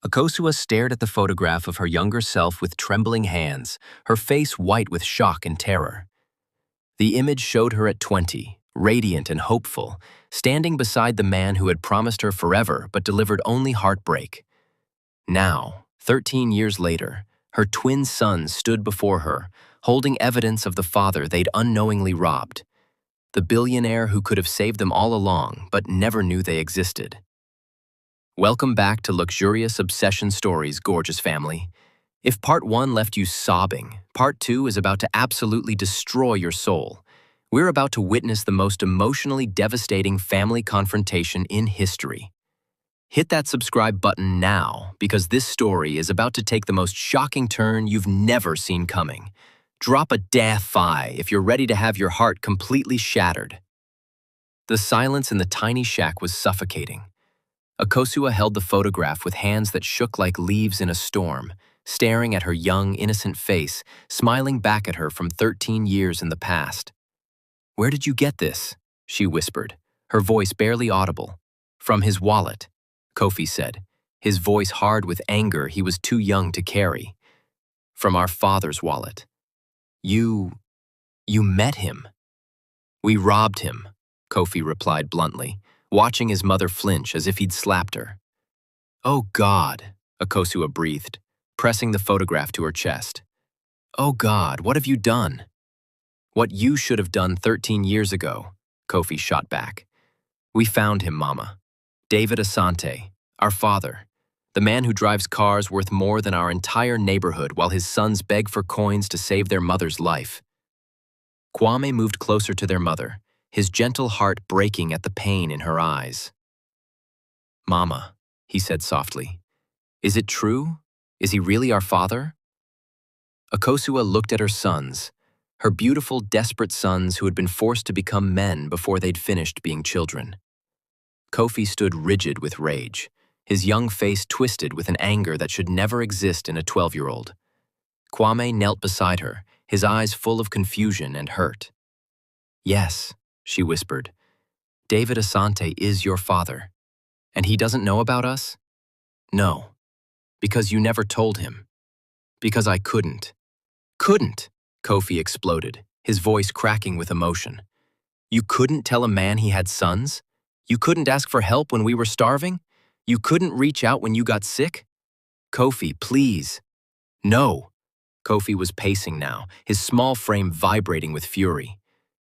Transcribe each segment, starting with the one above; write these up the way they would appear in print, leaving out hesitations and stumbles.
Akosua stared at the photograph of her younger self with trembling hands, her face white with shock and terror. The image showed her at 20, radiant and hopeful, standing beside the man who had promised her forever but delivered only heartbreak. Now, 13 years later, her twin sons stood before her, holding evidence of the father they'd unknowingly robbed. The billionaire who could have saved them all along but never knew they existed. Welcome back to Luxurious Obsession Stories, gorgeous family. If part 1 left you sobbing, part 2 is about to absolutely destroy your soul. We're about to witness the most emotionally devastating family confrontation in history. Hit that subscribe button now, because this story is about to take the most shocking turn you've never seen coming. Drop a da-fi if you're ready to have your heart completely shattered. The silence in the tiny shack was suffocating. Akosua held the photograph with hands that shook like leaves in a storm, staring at her young, innocent face, smiling back at her from 13 years in the past. "Where did you get this?" she whispered, her voice barely audible. "From his wallet," Kofi said, his voice hard with anger he was too young to carry. "From our father's wallet. You met him." "We robbed him," Kofi replied bluntly, watching his mother flinch as if he'd slapped her. "Oh God," Akosua breathed, pressing the photograph to her chest. "Oh God, what have you done?" "What you should have done 13 years ago," Kofi shot back. "We found him, Mama. David Asante, our father, the man who drives cars worth more than our entire neighborhood while his sons beg for coins to save their mother's life." Kwame moved closer to their mother, his gentle heart breaking at the pain in her eyes. "Mama," he said softly, "is it true? Is he really our father?" Akosua looked at her sons, her beautiful, desperate sons who had been forced to become men before they'd finished being children. Kofi stood rigid with rage, his young face twisted with an anger that should never exist in a 12-year-old. Kwame knelt beside her, his eyes full of confusion and hurt. "Yes," she whispered, "David Asante is your father. And he doesn't know about us?" "No. Because you never told him. Because I couldn't." "Couldn't!" Kofi exploded, his voice cracking with emotion. "You couldn't tell a man he had sons? You couldn't ask for help when we were starving? You couldn't reach out when you got sick? Kofi, please." "No." Kofi was pacing now, his small frame vibrating with fury.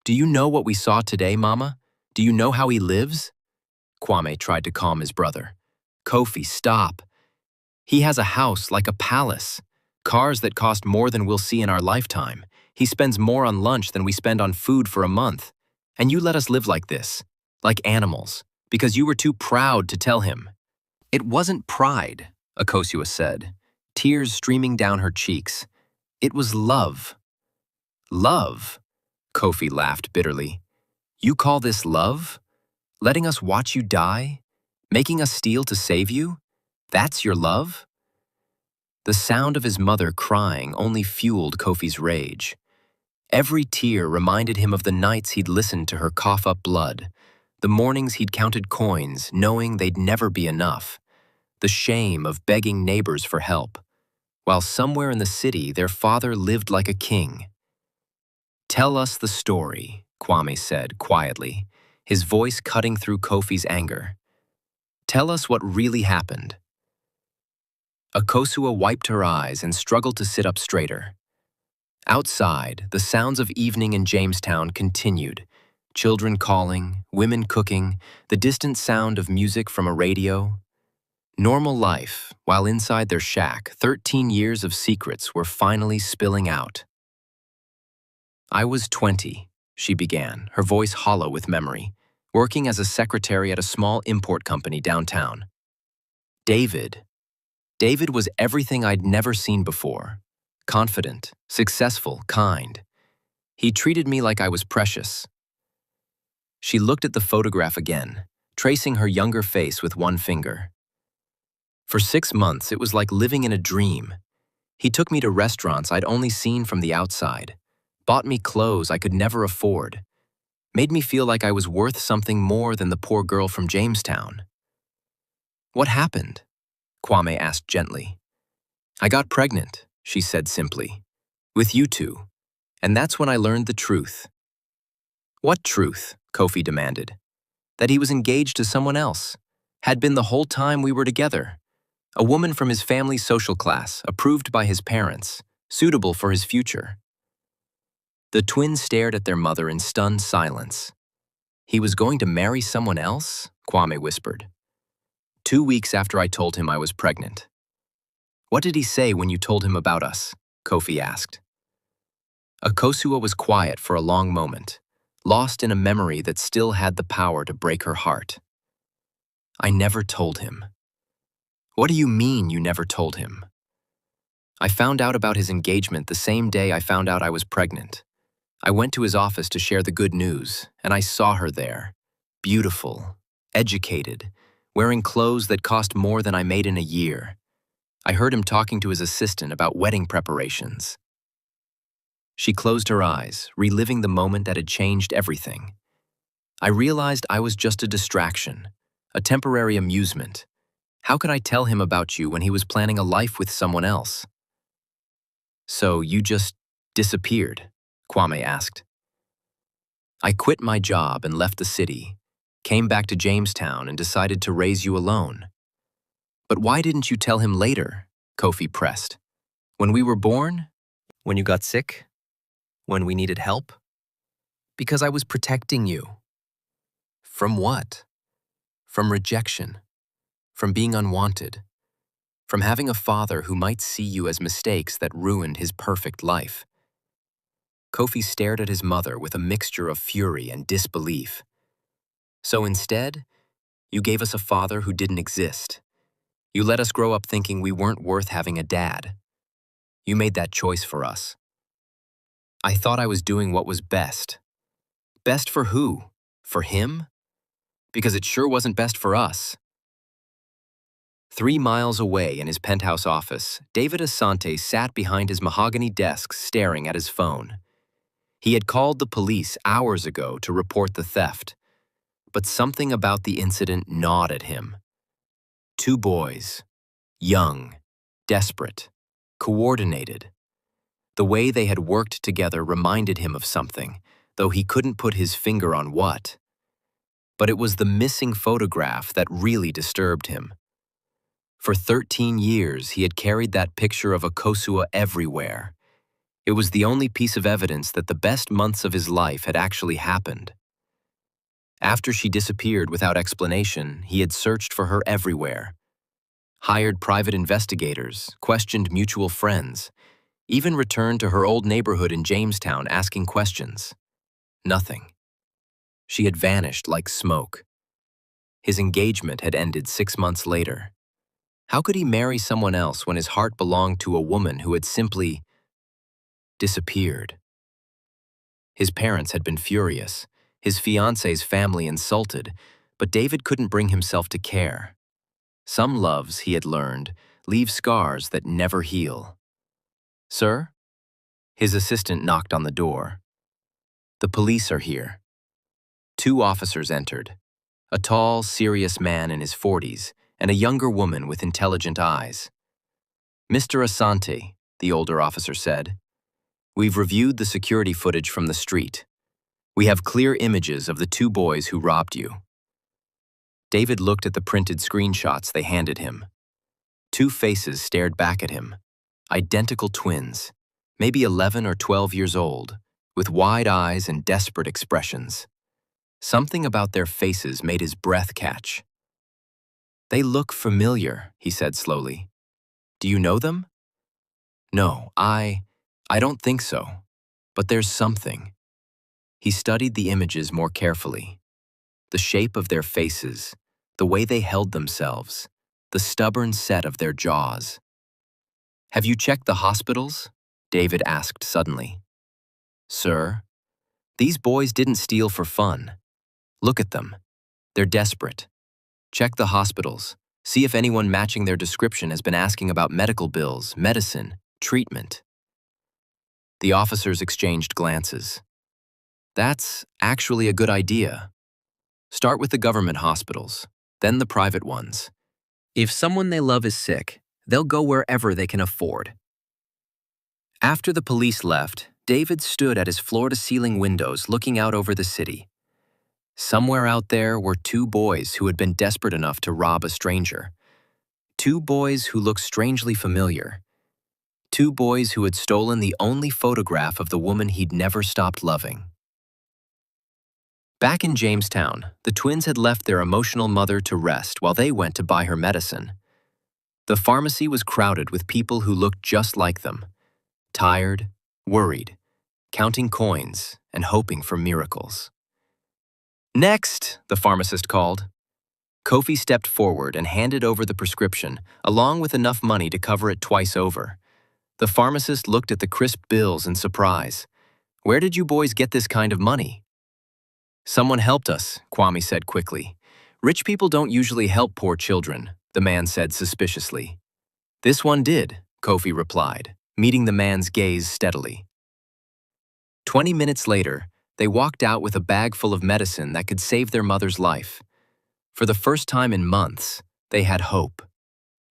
"Do you know what we saw today, Mama? Do you know how he lives?" Kwame tried to calm his brother. "Kofi, stop. He has a house like a palace. Cars that cost more than we'll see in our lifetime. He spends more on lunch than we spend on food for a month. And you let us live like this, like animals, because you were too proud to tell him." "It wasn't pride," Akosua said, tears streaming down her cheeks. "It was love." "Love?" Kofi laughed bitterly. "You call this love? Letting us watch you die? Making us steal to save you? That's your love?" The sound of his mother crying only fueled Kofi's rage. Every tear reminded him of the nights he'd listened to her cough up blood, the mornings he'd counted coins, knowing they'd never be enough, the shame of begging neighbors for help, while somewhere in the city their father lived like a king. "Tell us the story," Kwame said quietly, his voice cutting through Kofi's anger. "Tell us what really happened." Akosua wiped her eyes and struggled to sit up straighter. Outside, the sounds of evening in Jamestown continued. Children calling, women cooking, the distant sound of music from a radio. Normal life, while inside their shack, 13 years of secrets were finally spilling out. "I was 20, she began, her voice hollow with memory, working as a secretary at a small import company downtown. David was everything I'd never seen before. Confident, successful, kind. He treated me like I was precious." She looked at the photograph again, tracing her younger face with one finger. "For 6 months, it was like living in a dream. He took me to restaurants I'd only seen from the outside, bought me clothes I could never afford, made me feel like I was worth something more than the poor girl from Jamestown." "What happened?" Kwame asked gently. I got pregnant, she said simply. With you two. And that's when I learned the truth. What truth? Kofi demanded. That he was engaged to someone else. Had been the whole time we were together. A woman from his family's social class, approved by his parents, suitable for his future. The twins stared at their mother in stunned silence. He was going to marry someone else? Kwame whispered. 2 weeks after I told him I was pregnant. What did he say when you told him about us? Kofi asked. Akosua was quiet for a long moment, lost in a memory that still had the power to break her heart. I never told him. What do you mean you never told him? I found out about his engagement the same day I found out I was pregnant. I went to his office to share the good news, and I saw her there. Beautiful, educated, wearing clothes that cost more than I made in a year. I heard him talking to his assistant about wedding preparations. She closed her eyes, reliving the moment that had changed everything. I realized I was just a distraction, a temporary amusement. How could I tell him about you when he was planning a life with someone else? So you just disappeared? Kwame asked. I quit my job and left the city, came back to Jamestown and decided to raise you alone. But why didn't you tell him later? Kofi pressed. When we were born? When you got sick? When we needed help? Because I was protecting you. From what? From rejection. From being unwanted. From having a father who might see you as mistakes that ruined his perfect life. Kofi stared at his mother with a mixture of fury and disbelief. So instead, you gave us a father who didn't exist. You let us grow up thinking we weren't worth having a dad. You made that choice for us. I thought I was doing what was best. Best for who? For him? Because it sure wasn't best for us. 3 miles away in his penthouse office, David Asante sat behind his mahogany desk staring at his phone. He had called the police hours ago to report the theft, but something about the incident gnawed at him. 2 boys, young, desperate, coordinated. The way they had worked together reminded him of something, though he couldn't put his finger on what. But it was the missing photograph that really disturbed him. For 13 years, he had carried that picture of Akosua everywhere. It was the only piece of evidence that the best months of his life had actually happened. After she disappeared without explanation, he had searched for her everywhere. Hired private investigators, questioned mutual friends, even returned to her old neighborhood in Jamestown asking questions. Nothing. She had vanished like smoke. His engagement had ended 6 months later. How could he marry someone else when his heart belonged to a woman who had simply disappeared? His parents had been furious, his fiancé's family insulted, but David couldn't bring himself to care. Some loves, he had learned, leave scars that never heal. Sir? His assistant knocked on the door. The police are here. 2 officers entered. A tall, serious man in his 40s, and a younger woman with intelligent eyes. Mr. Asante, the older officer said, we've reviewed the security footage from the street. We have clear images of the 2 boys who robbed you. David looked at the printed screenshots they handed him. 2 faces stared back at him. Identical twins, maybe 11 or 12 years old, with wide eyes and desperate expressions. Something about their faces made his breath catch. They look familiar, he said slowly. Do you know them? No, I don't think so. But there's something. He studied the images more carefully. The shape of their faces, the way they held themselves, the stubborn set of their jaws. Have you checked the hospitals? David asked suddenly. Sir, these boys didn't steal for fun. Look at them. They're desperate. Check the hospitals. See if anyone matching their description has been asking about medical bills, medicine, treatment. The officers exchanged glances. That's actually a good idea. Start with the government hospitals, then the private ones. If someone they love is sick, they'll go wherever they can afford. After the police left, David stood at his floor-to-ceiling windows looking out over the city. Somewhere out there were two boys who had been desperate enough to rob a stranger. Two boys who looked strangely familiar. Two boys who had stolen the only photograph of the woman he'd never stopped loving. Back in Jamestown, the twins had left their emotional mother to rest while they went to buy her medicine. The pharmacy was crowded with people who looked just like them, tired, worried, counting coins and hoping for miracles. "Next," the pharmacist called. Kofi stepped forward and handed over the prescription, along with enough money to cover it twice over. The pharmacist looked at the crisp bills in surprise. "Where did you boys get this kind of money?" "Someone helped us," Kwame said quickly. "Rich people don't usually help poor children," the man said suspiciously. "This one did," Kofi replied, meeting the man's gaze steadily. 20 minutes later, they walked out with a bag full of medicine that could save their mother's life. For the first time in months, they had hope.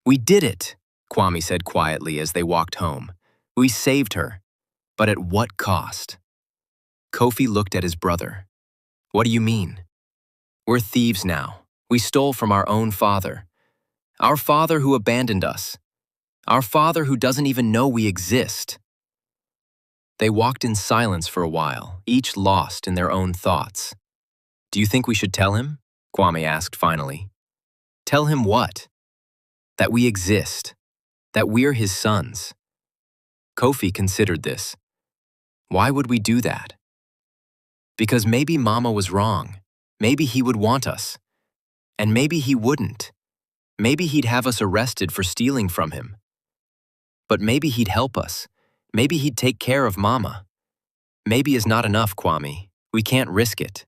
"We did it," Kwame said quietly as they walked home. "We saved her. But at what cost?" Kofi looked at his brother. "What do you mean?" "We're thieves now. We stole from our own father. Our father who abandoned us. Our father who doesn't even know we exist." They walked in silence for a while, each lost in their own thoughts. "Do you think we should tell him?" Kwame asked finally. "Tell him what?" "That we exist. That we're his sons." Kofi considered this. "Why would we do that?" "Because maybe Mama was wrong. Maybe he would want us. And maybe he wouldn't. Maybe he'd have us arrested for stealing from him. But maybe he'd help us. Maybe he'd take care of Mama. Maybe is not enough, Kwame. We can't risk it."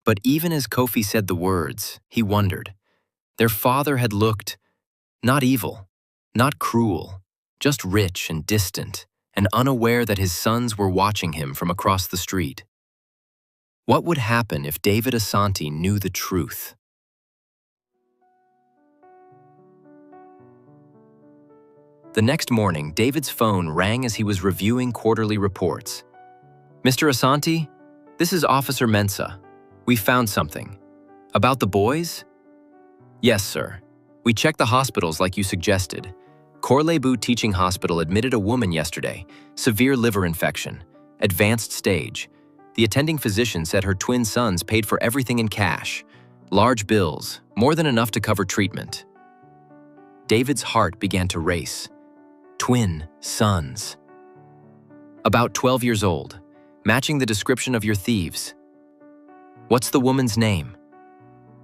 But even as Kofi said the words, he wondered. Their father had looked not evil, not cruel, just rich and distant, and unaware that his sons were watching him from across the street. What would happen if David Asante knew the truth? The next morning, David's phone rang as he was reviewing quarterly reports. "Mr. Asante, this is Officer Mensah. We found something. About the boys?" "Yes, sir. We checked the hospitals like you suggested. Corlebu Teaching Hospital admitted a woman yesterday, severe liver infection, advanced stage. The attending physician said her twin sons paid for everything in cash. Large bills, more than enough to cover treatment." David's heart began to race. Twin sons. "About 12 years old, matching the description of your thieves." "What's the woman's name?"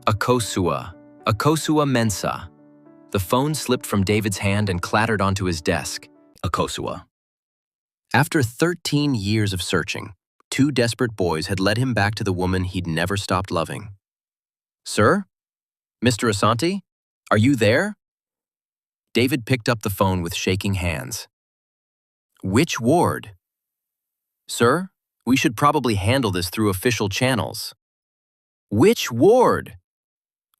"Akosua. Akosua Mensah." The phone slipped from David's hand and clattered onto his desk. Akosua. After 13 years of searching, two desperate boys had led him back to the woman he'd never stopped loving. "Sir? Mr. Asante? Are you there?" David picked up the phone with shaking hands. "Which ward?" "Sir, we should probably handle this through official channels." "Which ward?"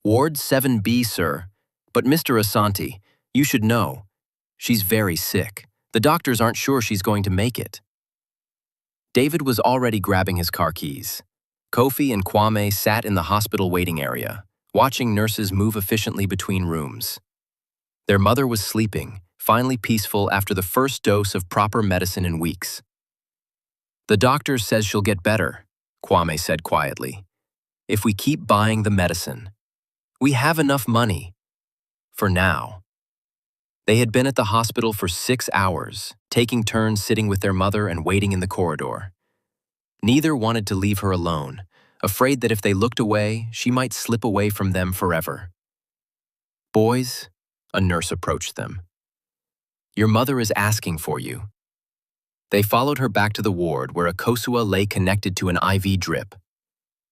"Ward 7B, sir. But Mr. Asante, you should know. She's very sick. The doctors aren't sure she's going to make it." David was already grabbing his car keys. Kofi and Kwame sat in the hospital waiting area, watching nurses move efficiently between rooms. Their mother was sleeping, finally peaceful after the first dose of proper medicine in weeks. "The doctor says she'll get better," Kwame said quietly. "If we keep buying the medicine. We have enough money. For now." They had been at the hospital for 6 hours, taking turns sitting with their mother and waiting in the corridor. Neither wanted to leave her alone, afraid that if they looked away, she might slip away from them forever. "Boys," a nurse approached them. "Your mother is asking for you." They followed her back to the ward where Akosua lay connected to an IV drip.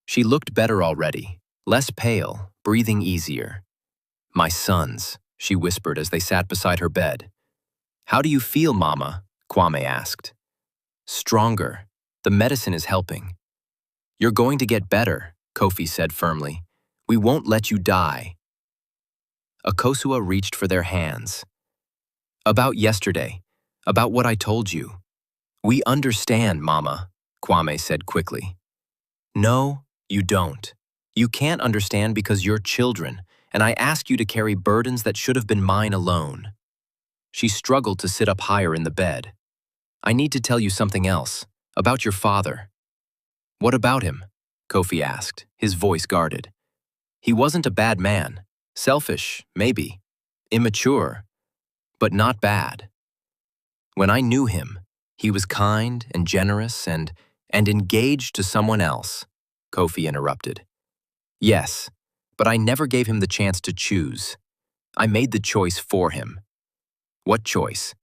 She looked better already, less pale, breathing easier. "My sons," she whispered as they sat beside her bed. "How do you feel, Mama?" Kwame asked. "Stronger. The medicine is helping." "You're going to get better," Kofi said firmly. "We won't let you die." Akosua reached for their hands. About yesterday. About what I told you. We understand, Mama, Kwame said quickly. No, you don't. You can't understand because you're children, and I ask you to carry burdens that should have been mine alone. She struggled to sit up higher in the bed. I need to tell you something else, about your father. What about him? Kofi asked, his voice guarded. He wasn't a bad man. Selfish, maybe. Immature, but not bad. When I knew him, he was kind and generous and engaged to someone else, Kofi interrupted. Yes, but I never gave him the chance to choose. I made the choice for him. What choice?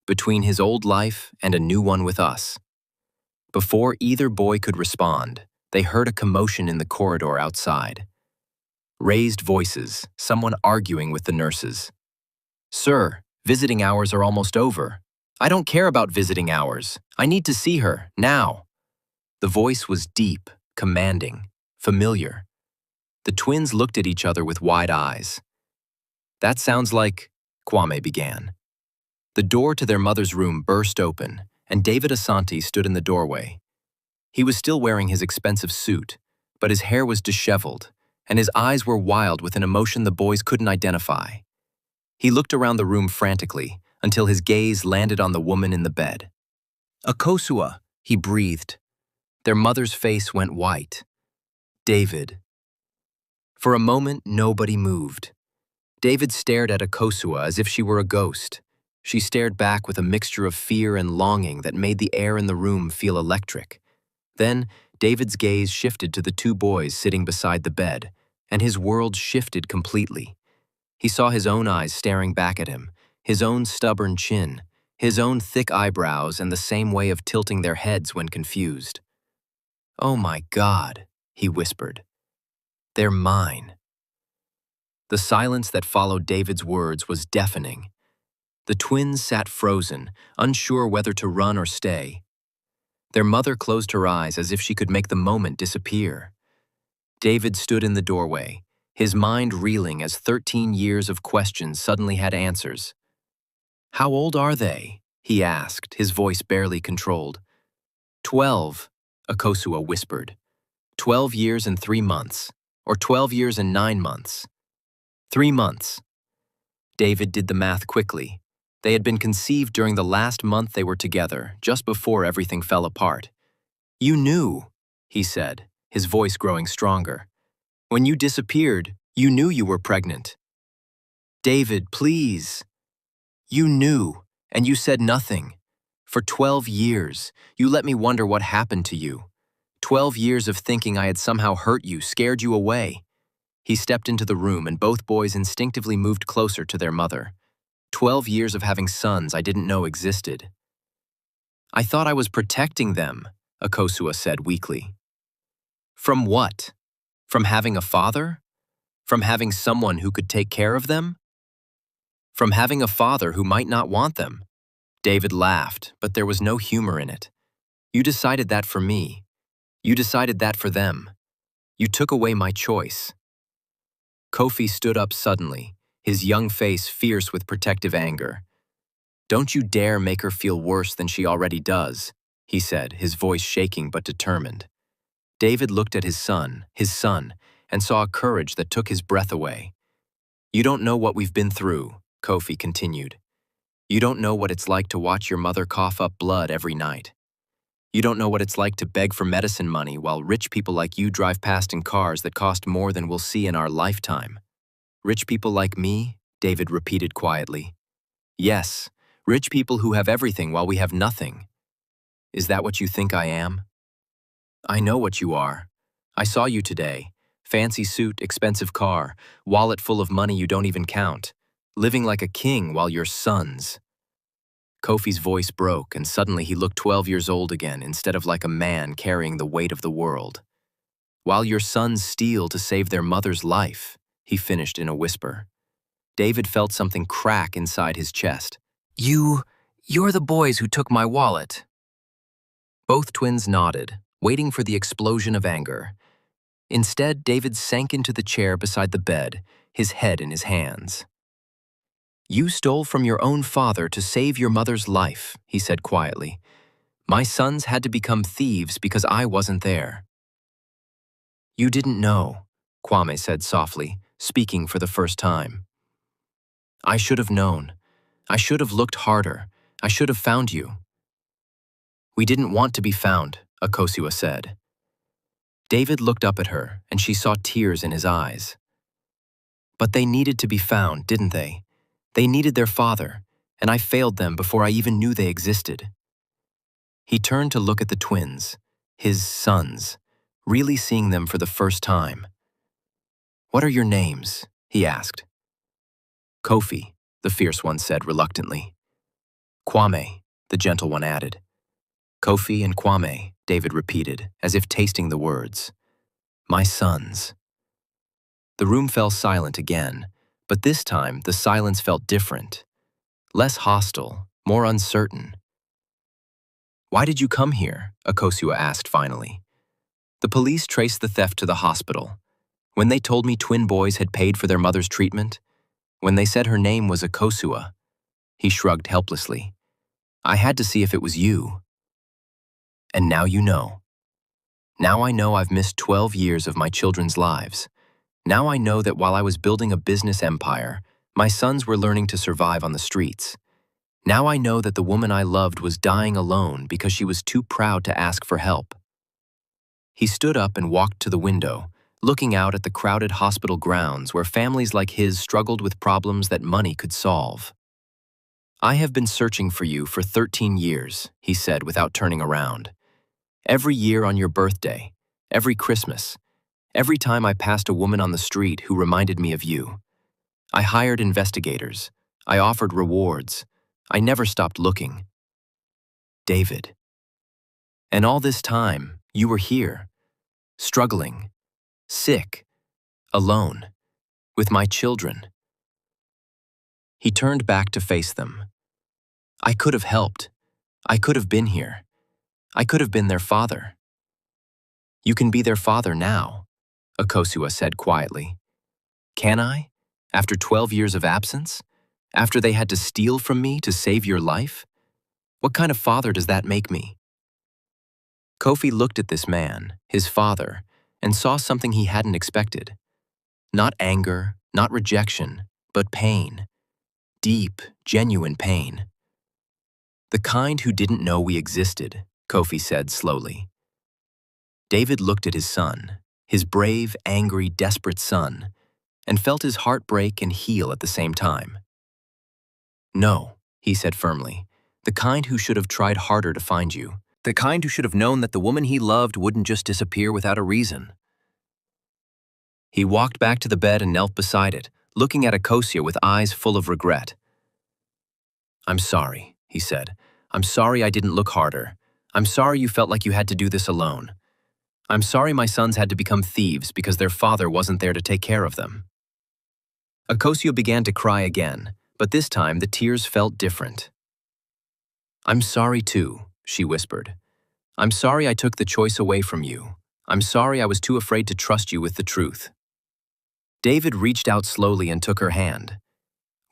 Between his old life and a new one with us. Before either boy could respond, they heard a commotion in the corridor outside. Raised voices, someone arguing with the nurses. Sir, visiting hours are almost over. I don't care about visiting hours. I need to see her, now. The voice was deep, commanding, familiar. The twins looked at each other with wide eyes. That sounds like, Kwame began. The door to their mother's room burst open, and David Asante stood in the doorway. He was still wearing his expensive suit, but his hair was disheveled, and his eyes were wild with an emotion the boys couldn't identify. He looked around the room frantically until his gaze landed on the woman in the bed. Akosua, he breathed. Their mother's face went white. David. For a moment, nobody moved. David stared at Akosua as if she were a ghost. She stared back with a mixture of fear and longing that made the air in the room feel electric. Then, David's gaze shifted to the two boys sitting beside the bed, and his world shifted completely. He saw his own eyes staring back at him, his own stubborn chin, his own thick eyebrows, and the same way of tilting their heads when confused. "Oh my God," he whispered. "They're mine." The silence that followed David's words was deafening. The twins sat frozen, unsure whether to run or stay. Their mother closed her eyes as if she could make the moment disappear. David stood in the doorway, his mind reeling as 13 years of questions suddenly had answers. "How old are they?" he asked, his voice barely controlled. 12, Akosua whispered. 12 years and 3 months, or 12 years and 9 months. 3 months. David did the math quickly. They had been conceived during the last month they were together, just before everything fell apart. "You knew," he said, his voice growing stronger. "When you disappeared, you knew you were pregnant." "David, please." "You knew, and you said nothing. For 12 years, you let me wonder what happened to you. 12 years of thinking I had somehow hurt you, scared you away." He stepped into the room and both boys instinctively moved closer to their mother. 12 years of having sons I didn't know existed. "I thought I was protecting them," Akosua said weakly. "From what? From having a father? From having someone who could take care of them? From having a father who might not want them?" David laughed, but there was no humor in it. "You decided that for me. You decided that for them. You took away my choice." Kofi stood up suddenly, his young face fierce with protective anger. "Don't you dare make her feel worse than she already does," he said, his voice shaking but determined. David looked at his son, and saw a courage that took his breath away. "You don't know what we've been through," Kofi continued. "You don't know what it's like to watch your mother cough up blood every night. You don't know what it's like to beg for medicine money while rich people like you drive past in cars that cost more than we'll see in our lifetime." "Rich people like me?" David repeated quietly. "Yes, rich people who have everything while we have nothing. Is that what you think I am?" "I know what you are. I saw you today. Fancy suit, expensive car, wallet full of money you don't even count. Living like a king while your sons." Kofi's voice broke, and suddenly he looked 12 years old again instead of like a man carrying the weight of the world. "While your sons steal to save their mother's life," he finished in a whisper. David felt something crack inside his chest. You're the boys who took my wallet." Both twins nodded, waiting for the explosion of anger. Instead, David sank into the chair beside the bed, his head in his hands. "You stole from your own father to save your mother's life," he said quietly. "My sons had to become thieves because I wasn't there." "You didn't know," Kwame said softly, speaking for the first time. "I should have known. I should have looked harder. I should have found you." "We didn't want to be found," Akosua said. David looked up at her, and she saw tears in his eyes. "But they needed to be found, didn't they? They needed their father, and I failed them before I even knew they existed." He turned to look at the twins, his sons, really seeing them for the first time. "What are your names?" he asked. "Kofi," the fierce one said reluctantly. "Kwame," the gentle one added. "Kofi and Kwame," David repeated, as if tasting the words. "My sons." The room fell silent again, but this time the silence felt different. Less hostile, more uncertain. "Why did you come here?" Akosua asked finally. "The police traced the theft to the hospital. When they told me twin boys had paid for their mother's treatment, when they said her name was Akosua," he shrugged helplessly, "I had to see if it was you. And now you know. Now I know I've missed 12 years of my children's lives. Now I know that while I was building a business empire, my sons were learning to survive on the streets. Now I know that the woman I loved was dying alone because she was too proud to ask for help." He stood up and walked to the window, looking out at the crowded hospital grounds where families like his struggled with problems that money could solve. "I have been searching for you for 13 years, he said without turning around. "Every year on your birthday, every Christmas, every time I passed a woman on the street who reminded me of you. I hired investigators. I offered rewards. I never stopped looking." David. "And all this time, you were here, struggling, sick, alone, with my children." He turned back to face them. "I could have helped. I could have been here. I could have been their father." "You can be their father now," Akosua said quietly. "Can I? After 12 years of absence? After they had to steal from me to save your life? What kind of father does that make me?" Kofi looked at this man, his father, and saw something he hadn't expected. Not anger, not rejection, but pain. Deep, genuine pain. "The kind who didn't know we existed," Kofi said slowly. David looked at his son, his brave, angry, desperate son, and felt his heart break and heal at the same time. "No," he said firmly, "the kind who should have tried harder to find you. The kind who should have known that the woman he loved wouldn't just disappear without a reason." He walked back to the bed and knelt beside it, looking at Akosua with eyes full of regret. "I'm sorry," he said. "I'm sorry I didn't look harder. I'm sorry you felt like you had to do this alone. I'm sorry my sons had to become thieves because their father wasn't there to take care of them." Akosua began to cry again, but this time the tears felt different. "I'm sorry too," she whispered. "I'm sorry I took the choice away from you. I'm sorry I was too afraid to trust you with the truth." David reached out slowly and took her hand.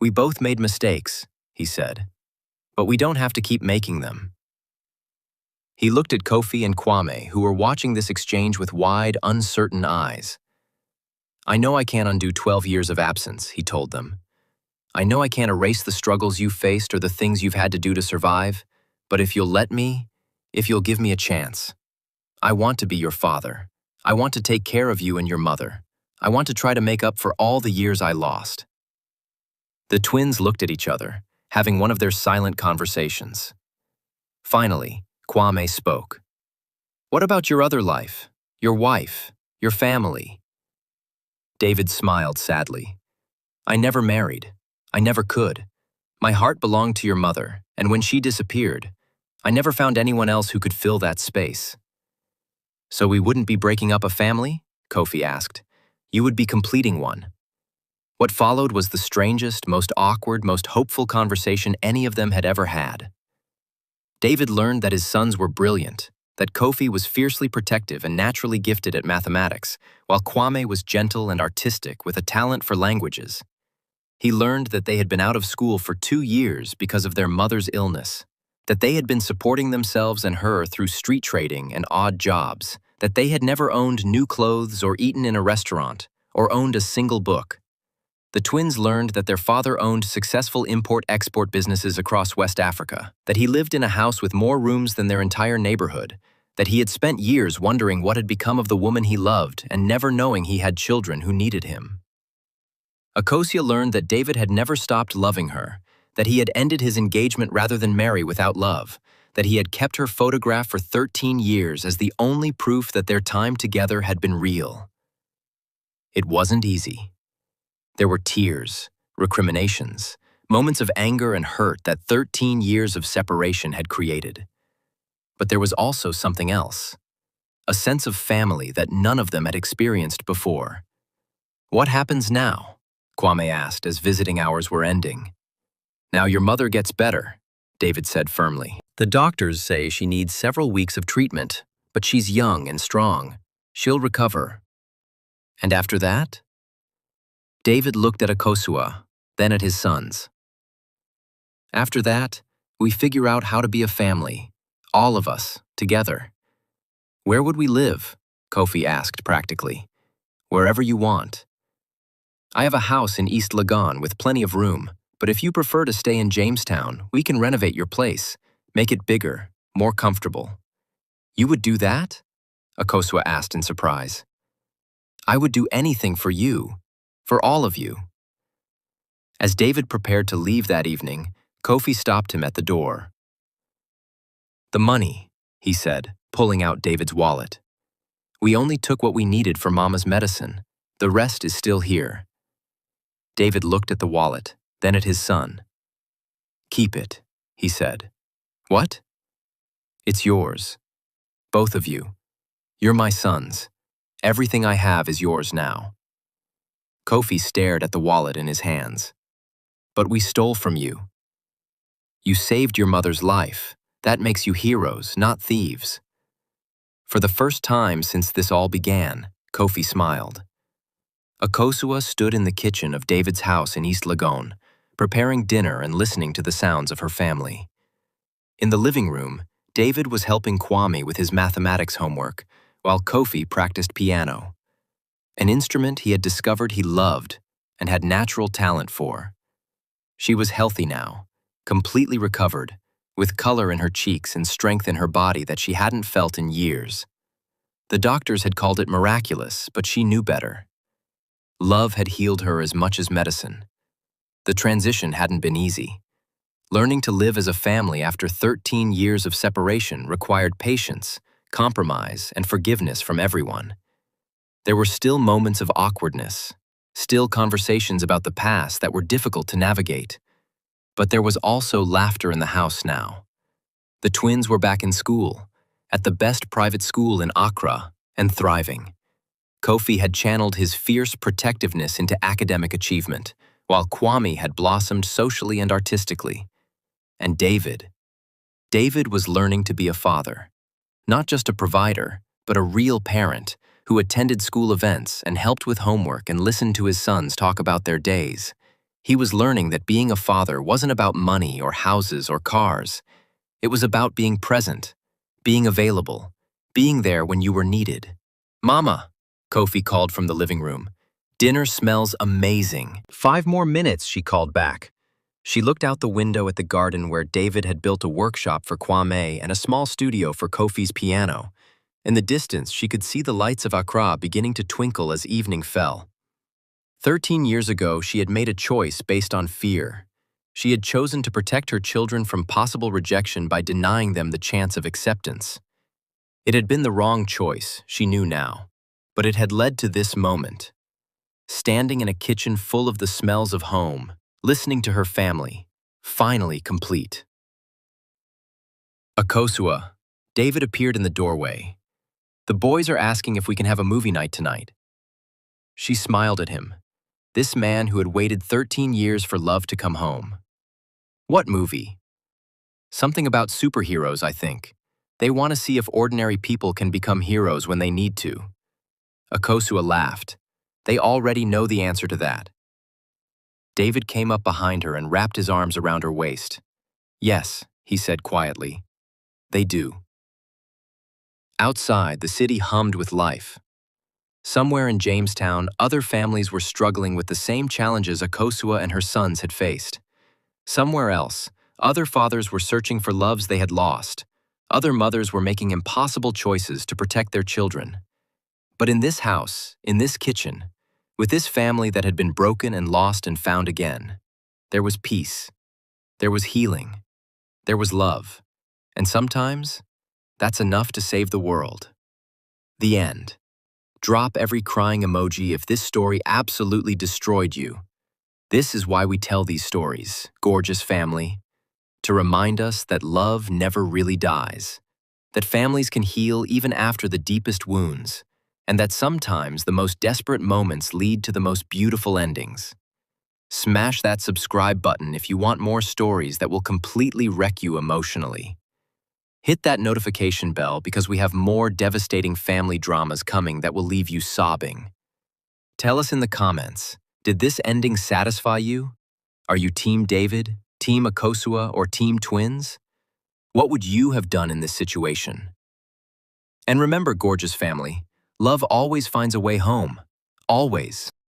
"We both made mistakes," he said, "but we don't have to keep making them." He looked at Kofi and Kwame, who were watching this exchange with wide, uncertain eyes. "I know I can't undo 12 years of absence," he told them. "I know I can't erase the struggles you've faced or the things you've had to do to survive, but if you'll let me, if you'll give me a chance, I want to be your father. I want to take care of you and your mother. I want to try to make up for all the years I lost." The twins looked at each other, having one of their silent conversations. Finally, Kwame spoke. "What about your other life? Your wife? Your family?" David smiled sadly. "I never married. I never could. My heart belonged to your mother, and when she disappeared, I never found anyone else who could fill that space." "So we wouldn't be breaking up a family?" Kofi asked. "You would be completing one." What followed was the strangest, most awkward, most hopeful conversation any of them had ever had. David learned that his sons were brilliant, that Kofi was fiercely protective and naturally gifted at mathematics, while Kwame was gentle and artistic with a talent for languages. He learned that they had been out of school for 2 years because of their mother's illness, that they had been supporting themselves and her through street trading and odd jobs, that they had never owned new clothes or eaten in a restaurant or owned a single book. The twins learned that their father owned successful import-export businesses across West Africa, that he lived in a house with more rooms than their entire neighborhood, that he had spent years wondering what had become of the woman he loved and never knowing he had children who needed him. Akosua learned that David had never stopped loving her, that he had ended his engagement rather than marry without love, that he had kept her photograph for 13 years as the only proof that their time together had been real. It wasn't easy. There were tears, recriminations, moments of anger and hurt that 13 years of separation had created. But there was also something else, a sense of family that none of them had experienced before. "What happens now?" Kwame asked as visiting hours were ending. "Now your mother gets better," David said firmly. "The doctors say she needs several weeks of treatment, but she's young and strong. She'll recover." "And after that?" David looked at Akosua, then at his sons. "After that, we figure out how to be a family, all of us, together." "Where would we live?" Kofi asked practically. "Wherever you want. I have a house in East Legon with plenty of room, but if you prefer to stay in Jamestown, we can renovate your place, make it bigger, more comfortable." "You would do that?" Akosua asked in surprise. "I would do anything for you, for all of you." As David prepared to leave that evening, Kofi stopped him at the door. "The money," he said, pulling out David's wallet. "We only took what we needed for Mama's medicine. The rest is still here." David looked at the wallet, then at his son. "Keep it," he said. "What?" "It's yours. Both of you. You're my sons. Everything I have is yours now." Kofi stared at the wallet in his hands. "But we stole from you. You saved your mother's life. That makes you heroes, not thieves." For the first time since this all began, Kofi smiled. Akosua stood in the kitchen of David's house in East Legon, preparing dinner and listening to the sounds of her family. In the living room, David was helping Kwame with his mathematics homework, while Kofi practiced piano, an instrument he had discovered he loved and had natural talent for. She was healthy now, completely recovered, with color in her cheeks and strength in her body that she hadn't felt in years. The doctors had called it miraculous, but she knew better. Love had healed her as much as medicine. The transition hadn't been easy. Learning to live as a family after 13 years of separation required patience, compromise, and forgiveness from everyone. There were still moments of awkwardness, still conversations about the past that were difficult to navigate. But there was also laughter in the house now. The twins were back in school, at the best private school in Accra, and thriving. Kofi had channeled his fierce protectiveness into academic achievement, while Kwame had blossomed socially and artistically. And David was learning to be a father, not just a provider, but a real parent who attended school events and helped with homework and listened to his sons talk about their days. He was learning that being a father wasn't about money or houses or cars. It was about being present, being available, being there when you were needed. "Mama," Kofi called from the living room. "Dinner smells amazing." "5 more minutes," she called back. She looked out the window at the garden where David had built a workshop for Kwame and a small studio for Kofi's piano. In the distance, she could see the lights of Accra beginning to twinkle as evening fell. 13 years ago, she had made a choice based on fear. She had chosen to protect her children from possible rejection by denying them the chance of acceptance. It had been the wrong choice, she knew now, but it had led to this moment. Standing in a kitchen full of the smells of home, listening to her family, finally complete. "Akosua," David appeared in the doorway. "The boys are asking if we can have a movie night tonight." She smiled at him, this man who had waited 13 years for love to come home. "What movie?" "Something about superheroes, I think. They want to see if ordinary people can become heroes when they need to. Akosua laughed. They already know the answer to that. David came up behind her and wrapped his arms around her waist. Yes, he said quietly. They do. Outside, the city hummed with life. Somewhere in Jamestown, other families were struggling with the same challenges Akosua and her sons had faced. Somewhere else, other fathers were searching for loves they had lost. Other mothers were making impossible choices to protect their children. But in this house, in this kitchen, with this family that had been broken and lost and found again, there was peace. There was healing. There was love. And sometimes, that's enough to save the world. The end. Drop every crying emoji if this story absolutely destroyed you. This is why we tell these stories, gorgeous family, to remind us that love never really dies, that families can heal even after the deepest wounds, and that sometimes the most desperate moments lead to the most beautiful endings. Smash that subscribe button if you want more stories that will completely wreck you emotionally. Hit that notification bell because we have more devastating family dramas coming that will leave you sobbing. Tell us in the comments, did this ending satisfy you? Are you Team David, Team Akosua, or Team Twins? What would you have done in this situation? And remember, gorgeous family, love always finds a way home. Always.